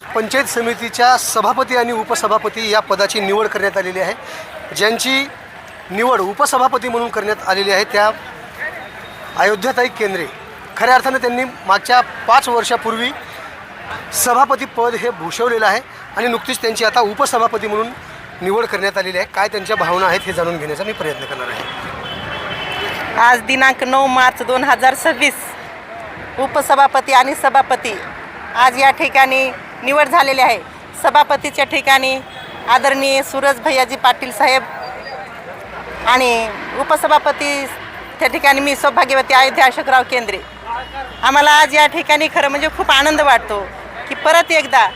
पंचायत समितीच्या सभापती आणि उपसभापती या पदाची निवड करण्यात आलेली आहे. ज्यांची निवड उपसभापती म्हणून करण्यात आलेली आहे त्या अयोध्याताई केंद्रे. खऱ्या अर्थानं त्यांनी मागच्या 5 वर्षापूर्वी सभापती पद हे भूषवलेलं आहे आणि नुकतीच त्यांची आता उपसभापती म्हणून निवड करण्यात आलेली आहे. काय त्यांच्या भावना आहेत हे जाणून घेण्याचा मी प्रयत्न करणार आहे. आज दिनांक 9 मार्च 2026 उपसभापती आणि सभापती आज या ठिकाणी निवड झालेली आहे. सभापतीच्या ठिकाणी आदरणीय सूरज भैयाजी पाटील साहेब आणि उपसभापती त्या ठिकाणी मी सौभाग्यवती अयोध्या अशोकराव केंद्रे. आम्हाला आज या ठिकाणी खरं म्हणजे खूप आनंद वाटतो की परत एकदा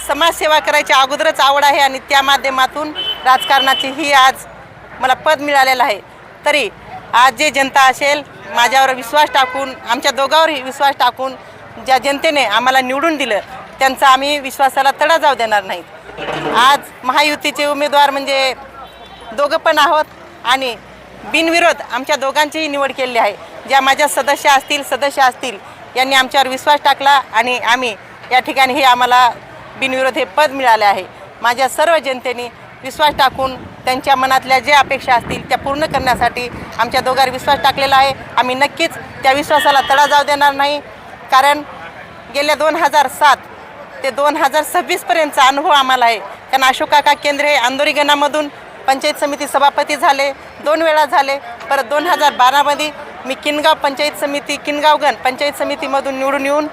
समाजसेवा करायची अगोदरच आवड आहे आणि त्या माध्यमातून राजकारणाची ही आज मला पद मिळालेलं आहे. तरी आज जे जनता असेल माझ्यावर विश्वास टाकून आमच्या दोघांवरही विश्वास टाकून ज्या जनतेने आम्हाला निवडून दिलं त्यांचा आम्ही विश्वासाला तडा जाऊ देणार नाही. आज महायुतीचे उमेदवार म्हणजे दोघं पण आहोत आणि बिनविरोध आमच्या दोघांचीही निवड केलेली आहे. ज्या माझ्या सदस्य असतील यांनी आमच्यावर विश्वास टाकला आणि आम्ही या ठिकाणी हे आम्हाला बिनविरोध हे पद मिळाले आहे. माझ्या सर्व जनतेने विश्वास टाकून त्यांच्या मनातल्या ज्या अपेक्षा असतील त्या पूर्ण करण्यासाठी आमच्या दोघांवर विश्वास टाकलेला आहे. आम्ही नक्कीच त्या विश्वासाला तडा जाऊ देणार नाही. कारण गेल्या 2007 ते 2026पर्यंतचा अनुभव आम्हाला आहे. कारण अशोक काका केंद्रे हे अंदोरी गणामधून पंचायत समिती सभापती झाले, 2 वेळा झाले. परत 2012मध्ये मी किनगाव गण पंचायत समितीमधून निवडून येऊन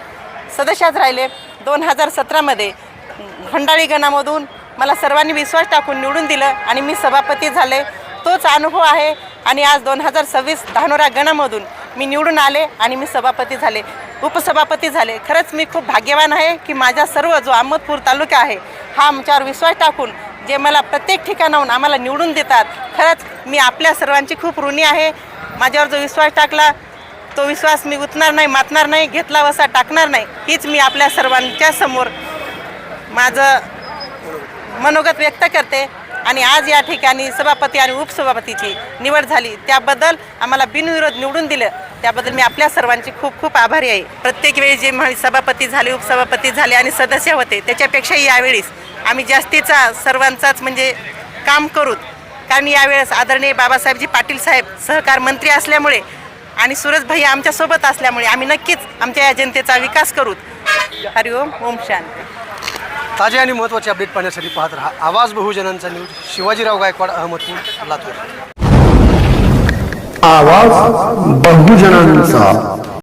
सदस्याच राहिले. 2017मध्ये खंडाळी गणामधून मला सर्वांनी विश्वास टाकून निवडून दिलं आणि मी सभापती झाले. तोच अनुभव आहे आणि आज 2026 धानोरा गणामधून मी निवडून आले आणि मी उपसभापती झाले. खरंच मी खूप भाग्यवान आहे की माझा सर्व जो अहमदपूर तालुका आहे हा आमच्यावर विश्वास टाकून जे मला प्रत्येक ठिकाणाहून आम्हाला निवडून देतात. खरंच मी आपल्या सर्वांची खूप ऋणी आहे. माझ्यावर जो विश्वास टाकला तो विश्वास मी उतणार नाही, मातणार नाही, घेतला वसा टाकणार नाही. हीच मी आपल्या सर्वांच्या समोर माझं मनोगत व्यक्त करते. आणि आज या ठिकाणी सभापती आणि उपसभापतीची निवड झाली त्याबद्दल आम्हाला बिनविरोध निवडून दिलं त्याबद्दल मी आपल्या सर्वांची खूप खूप आभारी आहे. प्रत्येक वेळी जे सभापती झाले, उपसभापती झाले आणि सदस्य होते त्याच्यापेक्षाही यावेळेस आम्ही जास्तीचा सर्वांचाच म्हणजे काम करूत. कारण यावेळेस आदरणीय बाबासाहेबजी पाटील साहेब सहकार मंत्री असल्यामुळे आणि सूरज भैया आमच्यासोबत असल्यामुळे आम्ही नक्कीच आमच्या या जनतेचा विकास करूत. हरिओम, ओम शांती. ताजे आणि महत्त्वाचे अपडेट पाहण्यासाठी पाहत रहा आवाज बहुजनांचा न्यूज. शिवाजीराव गायकवाड, अहमदपूर, लातूर. आवाज बहुजनांचा.